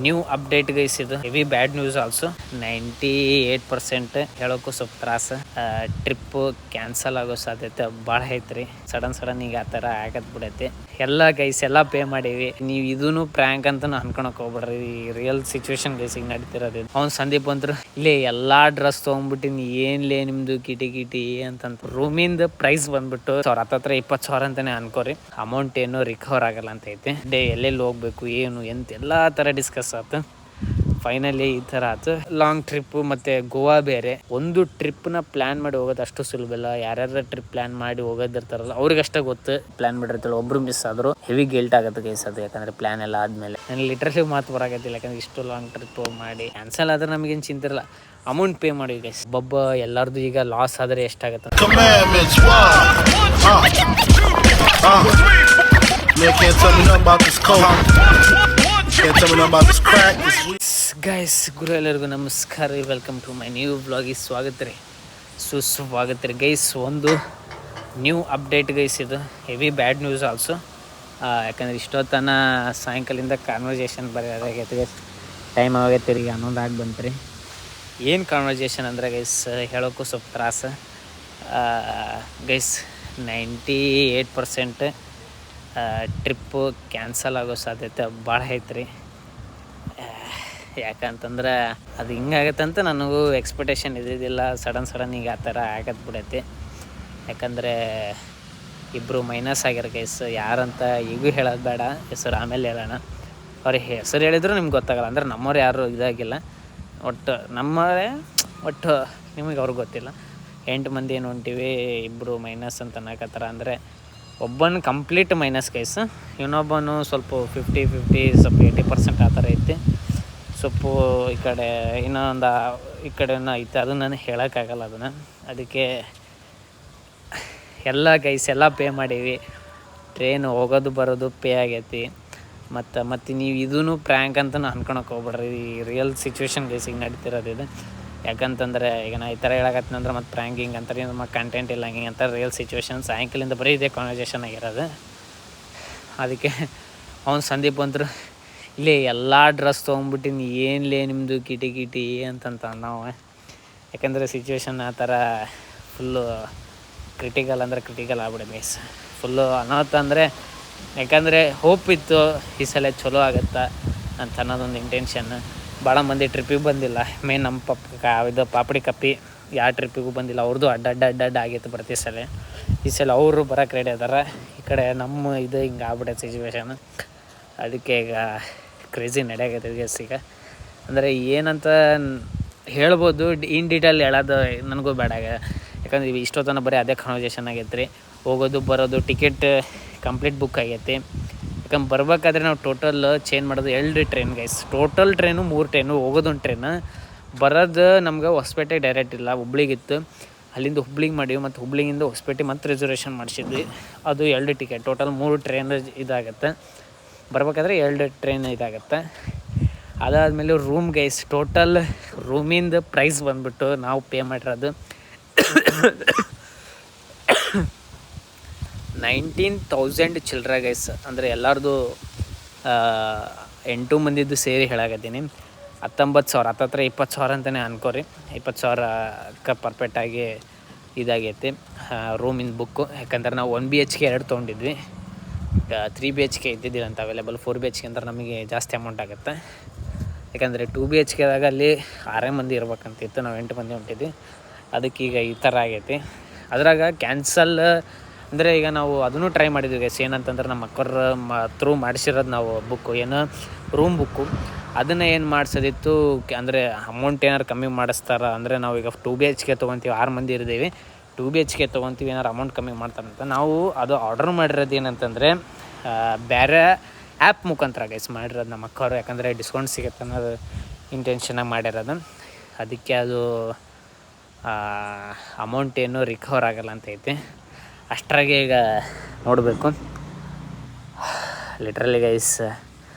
New update guys. ಇದು heavy bad news also. 98% ಹೇಳೋಕ್ಕೂ ಸ್ವಲ್ಪ ತ್ರಾಸ. ಟ್ರಿಪ್ ಕ್ಯಾನ್ಸಲ್ ಆಗೋ ಸಾಧ್ಯತೆ ಭಾಳ ಐತ್ರಿ. ಸಡನ್ ಈಗ ಆ ಥರ ಆಗತ್ ಬಿಡೈತಿ. ಎಲ್ಲ ಗೈಸ್ ಎಲ್ಲ ಪೇ ಮಾಡೀವಿ. ನೀವು ಇದೂನು ಪ್ರ್ಯಾಂಕ್ ಅಂತ ಅನ್ಕೊಳಕ್ ಹೋಗ್ಬೇಡ್ರಿ. ರಿಯಲ್ ಸಿಚುವೇಶನ್ ಗೈಸ್ ಈಗ ನಡೀತಿರೋದು. ಅವ್ನು ಸಂದೀಪ್ ಅಂದ್ರು ಇಲ್ಲೇ ಎಲ್ಲಾ ಡ್ರೆಸ್ ತೊಗೊಂಡ್ಬಿಟ್ಟಿನಿ, ಏನ್ಲೇ ನಿಮ್ದು ಕಿಟಿ ಅಂತಂತ. ರೂಮಿಂದ ಪ್ರೈಸ್ ಬಂದ್ಬಿಟ್ಟು ಹತ್ತತ್ರ 20,000 ಅಂತಾನೆ ಅನ್ಕೋರಿ. ಅಮೌಂಟ್ ಏನು ರಿಕವರ್ ಆಗಲ್ಲ ಅಂತ ಐತಿ. ಡೇ ಎಲ್ಲೆಲ್ಲಿ ಹೋಗ್ಬೇಕು ಏನು ಎಂತ ಎಲ್ಲಾ ತರ ಡಿಸ್ಕಸ್ ಆಯ್ತು. ಫೈನಲಿ ಈ ತರ ಆಯ್ತು. ಲಾಂಗ್ ಟ್ರಿಪ್ ಮತ್ತೆ ಗೋವಾ ಬೇರೆ. ಒಂದು ಟ್ರಿಪ್ ನ ಪ್ಲಾನ್ ಮಾಡಿ ಹೋಗೋದು ಅಷ್ಟು ಸುಲಭ ಇಲ್ಲ. ಯಾರ್ಯಾರ ಟ್ರಿಪ್ ಪ್ಲಾನ್ ಮಾಡಿ ಹೋಗೋದಿರ್ತಾರಲ್ಲ ಅವ್ರಿಗಷ್ಟೇ ಗೊತ್ತು. ಪ್ಲಾನ್ ಮಾಡಿರ್ತಾರಲ್ಲ, ಒಬ್ರು ಮಿಸ್ ಆದ್ರು ಹೆವಿ ಗಿಲ್ಟ್ ಆಗುತ್ತೆ ಗೈಸ್ ಅದು. ಯಾಕಂದ್ರೆ ಪ್ಲಾನ್ ಎಲ್ಲ ಆದ್ಮೇಲೆ ನನಗೆ ಲಿಟ್ರಲಿ ಮಾತು ಬರಾಕತ್ತಿಲ್ಲ. ಯಾಕಂದ್ರೆ ಇಷ್ಟು ಲಾಂಗ್ ಟ್ರಿಪ್ ಮಾಡಿ ಕ್ಯಾನ್ಸಲ್ ಆದ್ರೆ ನಮಗೇನು ಚಿಂತೆ ಇರಲ್ಲ. ಅಮೌಂಟ್ ಪೇ ಮಾಡಿ ಗೈಸ್. ಎಲ್ಲಾರ್ದು ಈಗ ಲಾಸ್ ಆದ್ರೆ ಎಷ್ಟಾಗತ್ತೆ ಗೈಸ್. ಗುರು ಎಲ್ಲರಿಗೂ ನಮಸ್ಕಾರ. ವೆಲ್ಕಮ್ ಟು ಮೈ ನ್ಯೂ ವ್ಲಾಗಿಗೆ ಸ್ವಾಗತ ರೀ, ಸುಸ್ವಾಗತ ರೀ ಗೈಸ್. ಒಂದು ನ್ಯೂ ಅಪ್ಡೇಟ್ ಗೈಸ್. ಇದು ಹೆವಿ ಬ್ಯಾಡ್ ನ್ಯೂಸ್ ಆಲ್ಸೋ. ಯಾಕಂದ್ರೆ ಇಷ್ಟೊತ್ತನ ಸಾಯಂಕಾಲಿಂದ ಕಾನ್ವರ್ಜೇಷನ್ ಬರೆಯೋದಾಗೈತೆ ಗೈಸ್. ಟೈಮ್ ಆಗೈತೆ ರೀ, 11 ಆಗಿ ಬಂತು ರೀ. ಏನು ಕಾನ್ವರ್ಜೇಷನ್ ಅಂದರೆ ಗೈಸ್ ಹೇಳೋಕ್ಕೂ ಸ್ವಲ್ಪ ತ್ರಾಸ. ಗೈಸ್ 98% ಟ್ರಿಪ್ಪು ಕ್ಯಾನ್ಸಲ್ ಆಗೋ ಸಾಧ್ಯತೆ ಭಾಳ ಐತ್ರಿ. ಯಾಕಂತಂದ್ರೆ ಅದು ಹಿಂಗಾಗತ್ತೆ ಅಂತ ನನಗೂ ಎಕ್ಸ್ಪೆಕ್ಟೇಷನ್ ಇದ್ದಿದ್ದಿಲ್ಲ. ಸಡನ್ ಈಗ ಆ ಥರ ಆಗತ್ತೆ ಬಿಡೈತಿ. ಯಾಕಂದರೆ ಇಬ್ಬರು ಮೈನಸ್ ಆಗ್ಯಾರ ಗೈಸ್. ಯಾರಂತ ಈಗೂ ಹೇಳೋದು ಬೇಡ, ಹೆಸರು ಆಮೇಲೆ ಹೇಳೋಣ. ಅವ್ರಿಗೆ ಹೆಸರು ಹೇಳಿದ್ರು ನಿಮ್ಗೆ ಗೊತ್ತಾಗಲ್ಲ. ಅಂದ್ರೆ ನಮ್ಮವ್ರು ಯಾರು ಇದಾಗಿಲ್ಲ. ಒಟ್ಟು ನಿಮಗೆ ಅವ್ರಿಗೆ ಗೊತ್ತಿಲ್ಲ. 8 ಮಂದಿ ಏನು ಹೊಂಟಿವಿ, ಇಬ್ಬರು ಮೈನಸ್ ಅಂತ ಅನ್ನಕತ್ತಾರ. ಅಂದರೆ ಒಬ್ಬನು ಕಂಪ್ಲೀಟ್ ಮೈನಸ್ ಗೈಸ್, ಇನ್ನೊಬ್ಬನು ಸ್ವಲ್ಪ 50-50 ಸ್ವಲ್ಪ 80% ಆ ಥರ ಐತಿ. ಸ್ವಲ್ಪ ಈ ಕಡೆ ಇನ್ನೊಂದು ಈ ಕಡೆನೂ ಐತೆ. ಅದು ನಾನು ಹೇಳೋಕ್ಕಾಗಲ್ಲ ಅದನ್ನು. ಅದಕ್ಕೆ ಎಲ್ಲ ಗೈಸ್ ಎಲ್ಲ ಪೇ ಮಾಡೀವಿ. ಟ್ರೈನ್ ಹೋಗೋದು ಬರೋದು ಪೇ ಆಗೈತಿ. ಮತ್ತು ನೀವು ಇದೂ ಪ್ರ್ಯಾಂಕ್ ಅಂತ ಅನ್ಕೊಳಕ್ಕೆ ಹೋಗ್ಬೇಡ್ರಿ. ರಿಯಲ್ ಸಿಚುವೇಶನ್ ಗೈಸ್ ಈಗ ನಡೀತಿರೋದು ಇದು. ಯಾಕಂತಂದರೆ ಈಗ ನಾ ಈ ಥರ ಹೇಳಕತ್ನಂದ್ರೆ ಮತ್ತು ಪ್ರ್ಯಾಂಕಿಂಗ್ ಅಂತಾರೆ, ನಮ್ಮ ಕಂಟೆಂಟ್ ಇಲ್ಲ ಹಂಗೆ ಅಂತಾರೆ. ರಿಯಲ್ ಸಿಚುವೇಶನ್ ಸಾಯಂಕಾಲಿಂದ ಬರೀ ಇದೇ ಕಾನ್ವರ್ಸೇಷನ್ ಆಗಿರೋದು. ಅದಕ್ಕೆ ಅವ್ನು ಸಂದೀಪ್ ಅಂದರು ಇಲ್ಲೇ ಎಲ್ಲ ಡ್ರೆಸ್ ತೊಗೊಂಡ್ಬಿಟ್ಟಿನಿ, ಏನ್ಲೇ ನಿಮ್ಮದು ಕಿಟಿ ಅಂತಂತ ನಾವು. ಯಾಕಂದರೆ ಸಿಚುವೇಶನ್ ಆ ಥರ ಫುಲ್ಲು ಕ್ರಿಟಿಕಲ್ ಆಗ್ಬಿಡುತ್ತೆ ಗೈಸ್. ಫುಲ್ಲು ಅನಾಹುತ ಅಂದರೆ. ಯಾಕಂದರೆ ಹೋಪ್ ಇತ್ತು ಈ ಸಲ ಚಲೋ ಆಗುತ್ತಾ ಅಂತ ಅನ್ನೋದೊಂದು ಇಂಟೆನ್ಷನ್. ಭಾಳ ಮಂದಿ ಟ್ರಿಪ್ಪಿಗೆ ಬಂದಿಲ್ಲ. ಮೇನ್ ನಮ್ಮ ಪಾಪಡಿ ಕಪ್ಪಿ ಯಾವ ಟ್ರಿಪ್ಪಿಗೂ ಬಂದಿಲ್ಲ. ಅವ್ರದ್ದು ಅಡ್ಡ ಆಗಿತ್ತು ಪ್ರತಿ ಸಲ. ಈ ಸಲ ಅವರು ಬರೋಕೆ ರೆಡಿ ಅದಾರ. ಈ ಕಡೆ ನಮ್ಮ ಇದು ಹಿಂಗೆ ಆಗ್ಬಿಟ್ಟೈತೆ ಸಿಚುವೇಶನ್. ಅದಕ್ಕೆ ಈಗ ಕ್ರೇಜಿ ನಡೆಯಾಗೈತೆ ಗೈಸ್ ಈಗ. ಅಂದರೆ ಏನಂತ ಹೇಳ್ಬೋದು, ಇನ್ ಡೀಟೇಲ್ ಹೇಳೋದು ನನಗೂ ಬೇಡ. ಯಾಕಂದ್ರೆ ಇಷ್ಟೊತ್ತನ ಬರೀ ಅದೇ ಕಾನ್ವರ್ಸೇಷನ್ ಆಗೈತೆ ರೀ. ಹೋಗೋದು ಬರೋದು ಟಿಕೆಟ್ ಕಂಪ್ಲೀಟ್ ಬುಕ್ ಆಗೈತಿ. ಯಾಕಂದ್ರೆ ಬರ್ಬೇಕಾದ್ರೆ ನಾವು ಟೋಟಲ್ ಚೇಂಜ್ ಮಾಡೋದು 2 train guys. Total train 3 train. ಹೋಗೋದೊಂದು ಟ್ರೈನ್, ಬರೋದು ನಮ್ಗೆ ಹೊಸಪೇಟೆ ಡೈರೆಕ್ಟ್ ಇಲ್ಲ, ಹುಬ್ಳಿಗಿತ್ತು. ಅಲ್ಲಿಂದ ಹುಬ್ಳಿಗೆ ಮಾಡೀವಿ. ಮತ್ತು ಹುಬ್ಳಿಗಿಂದ ಹೊಸಪೇಟೆ ಮತ್ತು ರಿಸರ್ವೇಷನ್ ಮಾಡಿಸಿದ್ವಿ. ಅದು 2 ಟಿಕೆಟ್. ಟೋಟಲ್ 3 ಟ್ರೈನ್ ಇದಾಗತ್ತೆ. ಬರ್ಬೇಕಾದ್ರೆ 2 ಟ್ರೈನ್ ಇದಾಗತ್ತೆ. ಅದಾದಮೇಲೆ ರೂಮ್ ಗೈಸ್. ಟೋಟಲ್ ರೂಮಿಂದ ಪ್ರೈಸ್ ಬಂದ್ಬಿಟ್ಟು ನಾವು ಪೇ ಮಾಡಿರೋದು 19,000 ಚಿಲ್ಡ್ರ ಗೈಸ್. ಅಂದರೆ ಎಲ್ಲರದು 8 ಮಂದಿದ್ದು ಸೇರಿ ಹೇಳಾಕತ್ತೀನಿ. 19,000 ಹತ್ತತ್ರ 20,000 ಅಂತಲೇ ಅನ್ಕೋರಿ. 20,000ಕ್ಕೆ ಪರ್ಫೆಕ್ಟಾಗಿ ಇದಾಗೈತಿ ರೂಮಿಂದ ಬುಕ್ಕು. ಯಾಕಂದ್ರೆ ನಾವು 1 BHK 2 ತೊಗೊಂಡಿದ್ವಿ. 3 BHK ಇದ್ದಿದ್ದಿಲ್ಲ ಅಂತ ಅವೈಲೇಬಲ್. 4 BHK ಅಂದ್ರೆ ನಮಗೆ ಜಾಸ್ತಿ ಅಮೌಂಟ್ ಆಗುತ್ತೆ. ಯಾಕಂದರೆ 2 BHKದಾಗ ಅಲ್ಲಿ 6 ಮಂದಿ ಇರ್ಬೇಕಂತಿತ್ತು. ನಾವು 8 ಮಂದಿ ಹೊಂಟಿದ್ವಿ. ಅದಕ್ಕೀಗ ಈ ಥರ ಆಗೈತಿ. ಅದ್ರಾಗ ಕ್ಯಾನ್ಸಲ್ ಅಂದರೆ ಈಗ ನಾವು ಅದನ್ನು ಟ್ರೈ ಮಾಡಿದ್ವಿ ಗೈಸ್. ಏನಂತಂದ್ರೆ ನಮ್ಮ ಅಕ್ಕರ ಥ್ರೂ ಮಾಡಿಸಿರೋದು ನಾವು ಬುಕ್ಕು, ಏನು ರೂಮ್ ಬುಕ್ಕು. ಅದನ್ನು ಏನು ಮಾಡಿಸೋದಿತ್ತು ಅಂದರೆ ಅಮೌಂಟ್ ಏನಾರು ಕಮ್ಮಿ ಮಾಡಿಸ್ತಾರ. ಅಂದರೆ ನಾವು ಈಗ 2 BHK ತೊಗೊತೀವಿ, 6 ಮಂದಿ ಇರ್ತೀವಿ. 2 BHK ತೊಗೊತೀವಿ, ಏನಾರು ಅಮೌಂಟ್ ಕಮ್ಮಿ ಮಾಡ್ತಾರಂತ ನಾವು ಅದು ಆರ್ಡರ್ ಮಾಡಿರೋದು. ಏನಂತಂದರೆ ಬೇರೆ ಆ್ಯಪ್ ಮುಖಾಂತರ ಗೈಸ್ ಮಾಡಿರೋದು ನಮ್ಮ ಅಕ್ಕವರು. ಯಾಕಂದರೆ ಡಿಸ್ಕೌಂಟ್ ಸಿಗುತ್ತೆ ಅನ್ನೋದು ಇಂಟೆನ್ಷನಾಗಿ ಮಾಡಿರೋದು. ಅದಕ್ಕೆ ಅದು ಅಮೌಂಟ್ ಏನು ರಿಕವರ್ ಆಗಲ್ಲ ಅಂತ ಐತಿ. ಅಷ್ಟರಾಗೆ ಈಗ ನೋಡಬೇಕು ಲಿಟ್ರಲಿ ಗೈಸ್.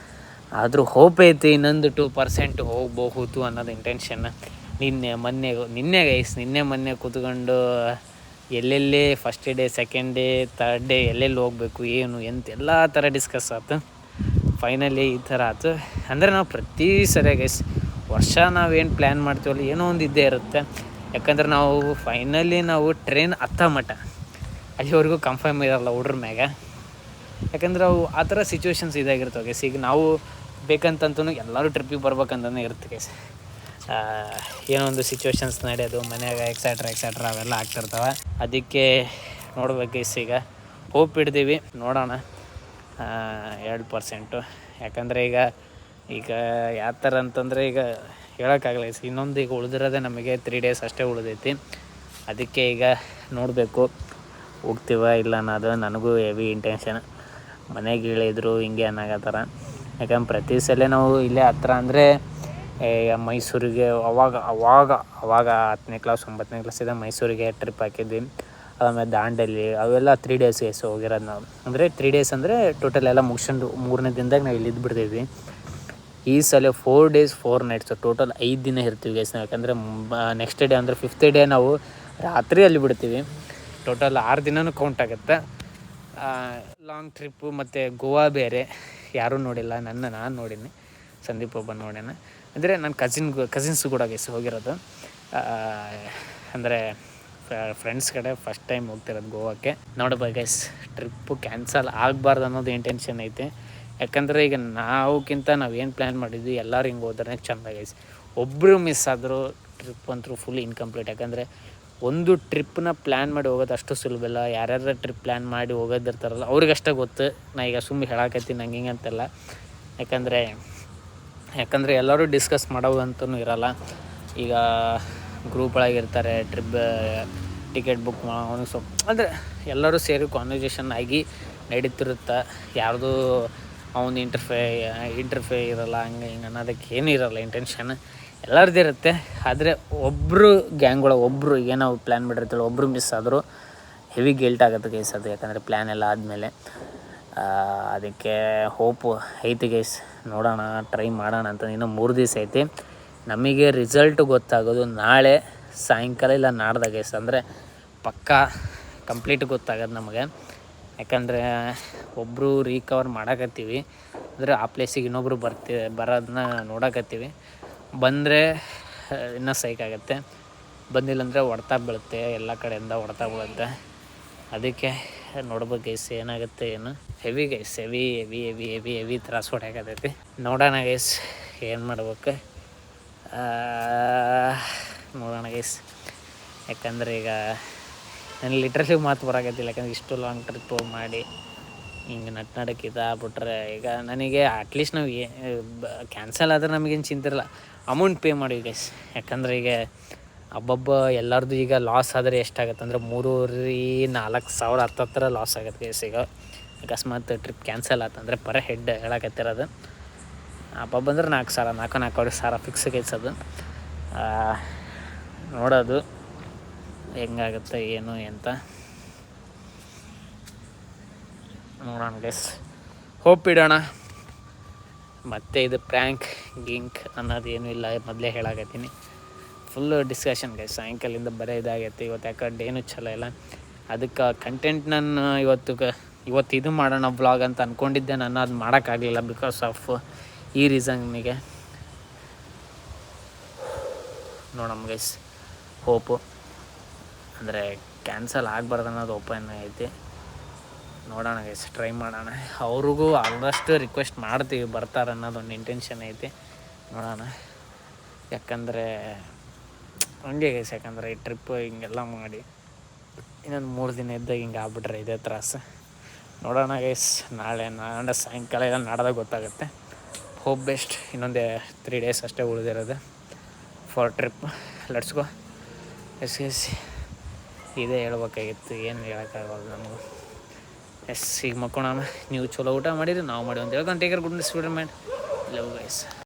ಆದರೂ ಹೋಪ್ ಐತಿ, ಇನ್ನೊಂದು 2% ಹೋಗಬಹುದು ಅನ್ನೋದು ಇಂಟೆನ್ಷನ್. ನಿನ್ನೆ ಗೈಸ್ ಮೊನ್ನೆ ಕೂತ್ಕೊಂಡು ಎಲ್ಲೆಲ್ಲಿ first day, second day, third day ಎಲ್ಲೆಲ್ಲಿ ಹೋಗಬೇಕು ಏನು ಎಂತ ಎಲ್ಲ ಥರ ಡಿಸ್ಕಸ್ ಆಯ್ತು. ಫೈನಲಿ ಈ ಥರ ಆಯ್ತು. ಅಂದರೆ ನಾವು ಪ್ರತಿ ಸರಿ ಗೈಸ್ ವರ್ಷ ನಾವೇನು ಪ್ಲ್ಯಾನ್ ಮಾಡ್ತೀವಲ್ಲ ಏನೋ ಒಂದು ಇದ್ದೇ ಇರುತ್ತೆ. ಯಾಕಂದ್ರೆ ನಾವು ಫೈನಲಿ ನಾವು ಟ್ರೈನ್ ಹತ್ತೋ ಮಟ್ಟ ಅಲ್ಲಿವರೆಗೂ ಕನ್ಫರ್ಮ್ ಇರೋಲ್ಲ ಹುಡ್ರ ಮ್ಯಾಗ. ಯಾಕಂದ್ರೆ ಅವು ಆ ಥರ ಸಿಚುವೇಶನ್ಸ್ ಇದಾಗಿರ್ತವೆ ಗೈಸ್. ಈಗ ನಾವು ಬೇಕಂತಂತೂ ಎಲ್ಲರೂ ಟ್ರಿಪ್ಪಿಗೆ ಬರ್ಬೇಕಂತಲೇ ಇರುತ್ತೆ ಗೈಸ್. ಏನೋ ಒಂದು ಸಿಚುವೇಶನ್ಸ್ ನಡೆಯೋದು ಮನ್ಯಾಗ ಎಕ್ಸೆಟ್ರಾ ಅವೆಲ್ಲ ಆಗ್ತಿರ್ತವೆ. ಅದಕ್ಕೆ ನೋಡ್ಬೇಕು ಗೈಸ್. ಈಗ ಹೋಪ್ ಹಿಡ್ದೀವಿ, ನೋಡೋಣ 2%. ಯಾಕಂದರೆ ಈಗ ಯಾವ ಥರ ಅಂತಂದರೆ ಈಗ ಹೇಳೋಕ್ಕಾಗಲ್ಲ ಗೈಸ್. ಇನ್ನೊಂದು ಈಗ ಉಳಿದಿರೋದೇ ನಮಗೆ 3 days ಅಷ್ಟೇ ಉಳಿದೈತಿ. ಅದಕ್ಕೆ ಈಗ ನೋಡಬೇಕು ಹೋಗ್ತೀವ ಇಲ್ಲ ಅನ್ನೋದು. ನನಗೂ ಹೆವಿ ಇಂಟೆನ್ಷನ್. ಮನೆಗೆ ಹೇಳಿದ್ರು ಹಿಂಗೆ ಅನ್ನೋಕತ್ತಾರ. ಯಾಕಂದ್ರೆ ಪ್ರತಿ ಸಲ ನಾವು ಇಲ್ಲೇ ಹತ್ರ ಅಂದರೆ ಮೈಸೂರಿಗೆ ಅವಾಗ 10ನೇ ಕ್ಲಾಸ್ 9ನೇ ಕ್ಲಾಸಿಂದ ಮೈಸೂರಿಗೆ ಟ್ರಿಪ್ ಹಾಕಿದ್ವಿ. ಆಮೇಲೆ ದಾಂಡೇಲಿ ಅವೆಲ್ಲ 3 days ಹೋಗಿರೋದು ನಾವು. ಅಂದರೆ 3 days ಅಂದರೆ ಟೋಟಲ್ ಎಲ್ಲ ಮುಗಿಸ್ಕೊಂಡು 3ನೇ ದಿನದಾಗ ನಾವು ಇಲ್ಲಿ ಇದ್ಬಿಡ್ತಿದ್ವಿ. ಈ ಸಲ 4 days 4 nights ಟೋಟಲ್ 5 ದಿನ ಇರ್ತೀವಿ ಗೈಸ್ ನಾವು. ಯಾಕಂದರೆ ನೆಕ್ಸ್ಟ್ ಡೇ ಅಂದರೆ 5th day ನಾವು ರಾತ್ರಿ ಅಲ್ಲಿ ಬಿಡ್ತೀವಿ. ಟೋಟಲ್ 6 ದಿನವೂ ಕೌಂಟ್ ಆಗುತ್ತೆ. Long trip. ಮತ್ತು ಗೋವಾ ಬೇರೆ ಯಾರೂ ನೋಡಿಲ್ಲ. ನಾನು ನೋಡೀನಿ, ಸಂದೀಪ್ ಒಬ್ಬ ನೋಡ್ಯಾನ. ಅಂದರೆ ನನ್ನ ಕಸಿನ್ಸು ಕೂಡ ಗೈಸ್ ಹೋಗಿರೋದು. ಅಂದರೆ ಫ್ರೆಂಡ್ಸ್ ಕಡೆ ಫಸ್ಟ್ ಟೈಮ್ ಹೋಗ್ತಿರೋದು ಗೋವಾಕ್ಕೆ. ನೋಡ್ಬೇಕು ಗೈಸ್, ಟ್ರಿಪ್ಪು ಕ್ಯಾನ್ಸಲ್ ಆಗಬಾರ್ದು ಅನ್ನೋದು ಇಂಟೆನ್ಷನ್ ಐತೆ. ಯಾಕಂದರೆ ಈಗ ನಾವುಕ್ಕಿಂತ ನಾವೇನು ಪ್ಲ್ಯಾನ್ ಮಾಡಿದ್ವಿ ಎಲ್ಲರೂ ಹಿಂಗೆ ಹೋದ್ರೆ ಚೆಂದ ಗೈಸ್. ಒಬ್ಬರು ಮಿಸ್ ಆದರೂ ಟ್ರಿಪ್ ಅಂತೂ ಫುಲ್ ಇನ್ಕಂಪ್ಲೀಟ್. ಯಾಕಂದರೆ ಒಂದು ಟ್ರಿಪ್ಪನ್ನ ಪ್ಲ್ಯಾನ್ ಮಾಡಿ ಹೋಗೋದು ಅಷ್ಟು ಸುಲಭ ಇಲ್ಲ. ಯಾರ್ಯಾರು ಟ್ರಿಪ್ ಪ್ಲ್ಯಾನ್ ಮಾಡಿ ಹೋಗೋದಿರ್ತಾರಲ್ಲ ಅವ್ರಿಗಷ್ಟೇ ಗೊತ್ತು. ನಾ ಈಗ ಸುಮ್ಮನೆ ಹೇಳಾಕತ್ತೀನಿ ನಂಗೆ ಹಿಂಗೆ ಅಂತೆಲ್ಲ. ಯಾಕಂದರೆ ಎಲ್ಲರೂ ಡಿಸ್ಕಸ್ ಮಾಡೋವಂತೂ ಇರೋಲ್ಲ. ಈಗ ಗ್ರೂಪ್ ಒಳಗಿರ್ತಾರೆ, ಟ್ರಿಪ್ ಟಿಕೆಟ್ ಬುಕ್ ಅವನಿಗೆ ಸ್ವಲ್ಪ ಅಂದರೆ ಎಲ್ಲರೂ ಸೇರಿ ಕಾನ್ವರ್ಸೇಷನ್ ಆಗಿ ನಡೀತಿರುತ್ತೆ. ಯಾರ್ದು ಅವನು ಇಂಟರ್ಫೇ ಇರೋಲ್ಲ, ಹಂಗೆ ಹಿಂಗೆ ಅನ್ನೋದಕ್ಕೆ ಏನೂ ಇರೋಲ್ಲ. ಇಂಟೆನ್ಷನ್ ಎಲ್ಲರದ್ದು ಇರುತ್ತೆ. ಆದರೆ ಒಬ್ಬರು ಗ್ಯಾಂಗ್ಗಳ ಒಬ್ಬರು ಈಗ ನಾವು ಪ್ಲ್ಯಾನ್ ಮಾಡಿರ್ತೀವಿ, ಒಬ್ಬರು ಮಿಸ್ ಆದರೂ ಹೆವಿ ಗಿಲ್ಟ್ ಆಗುತ್ತೆ ಗೈಸ್ ಅದು. ಯಾಕಂದರೆ ಪ್ಲ್ಯಾನ್ ಎಲ್ಲ ಆದಮೇಲೆ ಅದಕ್ಕೆ ಹೋಪು ಐತಿ ಗೈಸ್. ನೋಡೋಣ, ಟ್ರೈ ಮಾಡೋಣ ಅಂತ. ಇನ್ನೂ 3 ದಿವಸ ಐತಿ. ನಮಗೆ ರಿಸಲ್ಟ್ ಗೊತ್ತಾಗೋದು ನಾಳೆ ಸಾಯಂಕಾಲ ಇಲ್ಲ ನಾಡ್ದ ಗೈಸ್. ಅಂದರೆ ಪಕ್ಕಾ ಕಂಪ್ಲೀಟ್ ಗೊತ್ತಾಗೋದು ನಮಗೆ. ಯಾಕಂದರೆ ಒಬ್ಬರು ರೀಕವರ್ ಮಾಡಕತ್ತೀವಿ. ಅಂದರೆ ಆ ಪ್ಲೇಸಿಗೆ ಇನ್ನೊಬ್ಬರು ಬರೋದನ್ನ ನೋಡಕತ್ತೀವಿ. ಬಂದರೆ ಇನ್ನೂ ಸೈಕಾಗತ್ತೆ, ಬಂದಿಲ್ಲ ಅಂದರೆ ಹೊಡ್ತಾ ಬೀಳುತ್ತೆ, ಎಲ್ಲ ಕಡೆಯಿಂದ ಹೊಡ್ತಾ ಬೀಳುತ್ತೆ. ಅದಕ್ಕೆ ನೋಡ್ಬೇಕು ಗೈಸ್ ಏನಾಗುತ್ತೆ ಏನು. ಹೆವಿ ಗೈಸ್, ಹೆವಿ ತ್ರಾಸ ಹೊಡ್ಯಾಕತ್ತೈತಿ. ನೋಡೋಣ ಗೈಸ್ ಏನು ಮಾಡ್ಬೇಕು. ನೋಡೋಣ ಗೈಸ್. ಯಾಕಂದರೆ ಈಗ ನನಗೆ ಲಿಟ್ರಲಿ ಮಾತು ಬರೋಕತ್ತಿಲ್ಲ. ಯಾಕಂದರೆ ಇಷ್ಟು ಲಾಂಗ್ ಟ್ರಿಪ್ ಮಾಡಿ ಹಿಂಗೆ ನಡಕ್ಕೆ ಇದಾಗ್ಬಿಟ್ರೆ ಈಗ ನನಗೆ ಅಟ್ಲೀಸ್ಟ್ ನಾವು ಕ್ಯಾನ್ಸಲ್ ಆದರೆ ನಮಗೇನು ಚಿಂತಿರಲ್ಲ, ಅಮೌಂಟ್ ಪೇ ಮಾಡಿವಿ ಗೈಸ್. ಯಾಕಂದರೆ ಈಗ ಹಬ್ಬಬ್ಬ ಎಲ್ಲರದು ಈಗ ಲಾಸ್ ಆದರೆ ಎಷ್ಟಾಗತ್ತೆ ಅಂದರೆ 3,000-4,000 ಸಾವಿರ ಹತ್ತತ್ರ ಲಾಸ್ ಆಗುತ್ತೆ ಗೈಸ್. ಈಗ ಅಕಸ್ಮಾತ್ ಟ್ರಿಪ್ ಕ್ಯಾನ್ಸಲ್ ಆತಂದರೆ ಪರ್ ಹೆಡ್ ಹೇಳಕತ್ತಿರೋದು. ಹಬ್ಬ ಬಂದ್ರೆ 4,000 ಸಾವಿರ ಫಿಕ್ಸ್ ಗೈಸ್ ಅದು. ನೋಡೋದು ಹೆಂಗಾಗುತ್ತೆ ಏನು ಅಂತ ನೋಡೋಣ ಗೈಸ್. ಹೋಪ್ ಇಡೋಣ. ಮತ್ತು ಇದು ಪ್ರ್ಯಾಂಕ್ ಅನ್ನೋದು ಏನೂ ಇಲ್ಲ, ಮೊದಲೇ ಹೇಳಾಕತ್ತೀನಿ. Full discussion guys. ಸಾಯಂಕಾಲಿಂದ ಬರೀ ಇದಾಗೈತೆ. ಇವತ್ತು ಯಾಕೆ ಡೇನೂ ಚಲೋ ಇಲ್ಲ. ಅದಕ್ಕೆ ಕಂಟೆಂಟ್ ನಾನು ಇವತ್ತು ಇದು ಮಾಡೋಣ ವ್ಲಾಗ್ ಅಂತ ಅಂದ್ಕೊಂಡಿದ್ದೆ. ನಾನು ಅದು ಮಾಡೋಕ್ಕಾಗಲಿಲ್ಲ ಬಿಕಾಸ್ ಆಫ್ ಈ ರೀಸನ್ನಿಗೆ. ನೋಡಮ್ಮ ಗೈಸ್, ಹೋಪು ಅಂದರೆ ಕ್ಯಾನ್ಸಲ್ ಆಗಬಾರ್ದು ಅನ್ನೋದು ಓಪನ್ ಐತಿ. ನೋಡೋಣ ಗೈಸ್, ಟ್ರೈ ಮಾಡೋಣ. ಅವ್ರಿಗೂ ಆಲ್ಮೋಸ್ಟ್ ರಿಕ್ವೆಸ್ಟ್ ಮಾಡ್ತೀವಿ ಬರ್ತಾರೆ ಅನ್ನೋದೊಂದು ಇಂಟೆನ್ಷನ್ ಐತಿ. ನೋಡೋಣ. ಯಾಕಂದರೆ ಹಂಗೆ ಗೈಸ್, ಯಾಕಂದರೆ ಈ ಟ್ರಿಪ್ಪು ಹಿಂಗೆಲ್ಲ ಮಾಡಿ ಇನ್ನೊಂದು 3 ದಿನ ಇದ್ದಾಗ ಹಿಂಗೆ ಆಗ್ಬಿಟ್ರೆ ಇದೇ ತ್ರಾಸು. ನೋಡೋಣ ಗೈಸ್, ನಾಳೆ ಸಾಯಂಕಾಲ ಎಲ್ಲ ನಾಡ್ದಾಗ ಗೊತ್ತಾಗುತ್ತೆ. Hope best. ಇನ್ನೊಂದು 3 days ಅಷ್ಟೇ ಉಳಿದಿರೋದು for trip. Let's go. Yes ಇದೇ ಹೇಳ್ಬೇಕಾಗಿತ್ತು, ಏನು ಹೇಳೋಕ್ಕಾಗಲ್ಲ ನಮಗೂ. ಈಗ ಮಕ್ಕೋಣ. ನೀವು ಚಲೋ ಊಟ ಮಾಡಿರಿ, ನಾವು ಮಾಡಿ ಒಂದು 2 ಗಂಟೆಗೆ good speed man. Love guys.